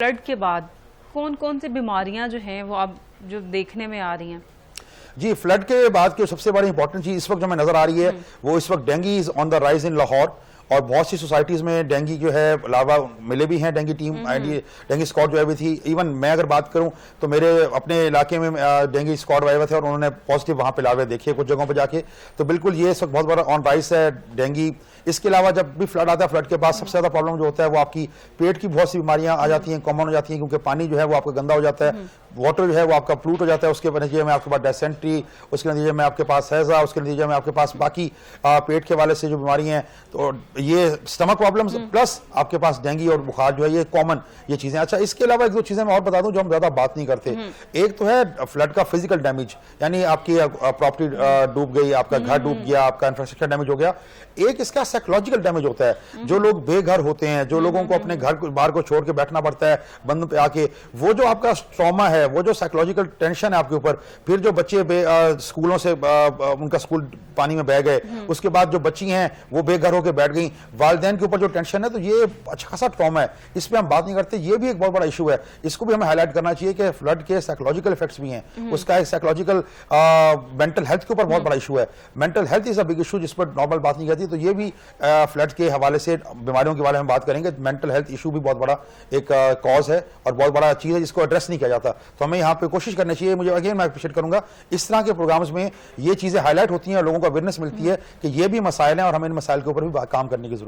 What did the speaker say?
Flood के बाद कौन कौन सी बीमारियां जो हैं वो अब जो देखने में आ रही हैं? जी, फ्लड के बाद की सबसे बड़ी इंपॉर्टेंट चीज इस वक्त जो हमें नजर आ रही है वो इस वक्त dinghy is on the rise in Lahore. और बहुत सी सोसाइटीज में डेंगी जो है लार्वा मिले भी हैं, डेंगी टीम डेंगी स्क्वाड जो है भी थी। इवन मैं अगर बात करूं तो मेरे अपने इलाके में डेंगी स्क्वाड आए हुए थे और उन्होंने पॉजिटिव वहां पे लार्वे देखे कुछ जगहों पे जाके। तो बिल्कुल ये इस वक्त बहुत बड़ा ऑन राइज है डेंगी। इसके अलावा जब भी फ्लड आता है, फ्लड के बाद सबसे ज्यादा प्रॉब्लम जो होता है वो आपकी पेट की बहुत सी बीमारियां आ जाती हैं, कॉमन हो जाती हैं, क्योंकि पानी जो है वो आपका गंदा हो जाता है, वाटर जो है वो आपका प्लूट हो जाता है। उसके नतीजे में आपके पास डेसेंट्री, उसके नतीजे में आपके पास हैजा, उसके नतीजे में आपके पास बाकी पेट के वाले से जो बीमारियां हैं, तो ये स्टमक प्रॉब्लम्स प्लस आपके पास डेंगी और बुखार जो है ये कॉमन ये चीजें। अच्छा, इसके अलावा एक दो चीजें मैं और बता दूं जो हम ज्यादा बात नहीं करते। एक तो है फ्लड का फिजिकल डैमेज, यानी आपकी प्रॉपर्टी डूब गई, आपका घर डूब गया, आपका इंफ्रास्ट्रक्चर डैमेज हो गया। एक इसका साइकोलॉजिकल डैमेज होता है, जो लोग बेघर होते हैं, जो लोगों को अपने घर बाहर को छोड़ के बैठना पड़ता है बंद पे आके, वो जो आपका ट्रॉमा है, वो जो साइकोलॉजिकल टेंशन है आपके ऊपर, फिर जो बच्चे स्कूलों से उनका स्कूल पानी में बह गए, उसके बाद जो बच्ची हैं वो बेघर होकर बैठ गई, वालिदैन के ऊपर जो टेंशन है, तो ये अच्छा खासा ट्रॉमा है, इस पर हम बात नहीं करते। ये भी एक बहुत बड़ा इशू है, इसको भी हमें हाईलाइट करना चाहिए कि फ्लड के साइकोलॉजिकल इफेक्ट्स भी हैं। उसका एक साइकोलॉजिकल मेंटल हेल्थ के ऊपर बहुत बड़ा इशू है। Mental health is a big issue जिस पर नॉर्मल बात नहीं करती। तो ये भी फ्लड के हवाले से बीमारियों के बारे में बात करेंगे। मेंटल हेल्थ इशू भी बहुत बड़ा एक कॉज है और बहुत बड़ा चीज है जिसको एड्रेस नहीं किया जाता। तो हमें यहाँ पे कोशिश करनी चाहिए। मुझे अगेन मैं अप्रिशिएट करूंगा इस तरह के प्रोग्राम्स में ये चीजें हाईलाइट होती हैं और लोगों को अवेयरनेस मिलती है कि ये भी मसाइल हैं और हमें इन मसाइल के ऊपर भी काम करने की जरूरत है।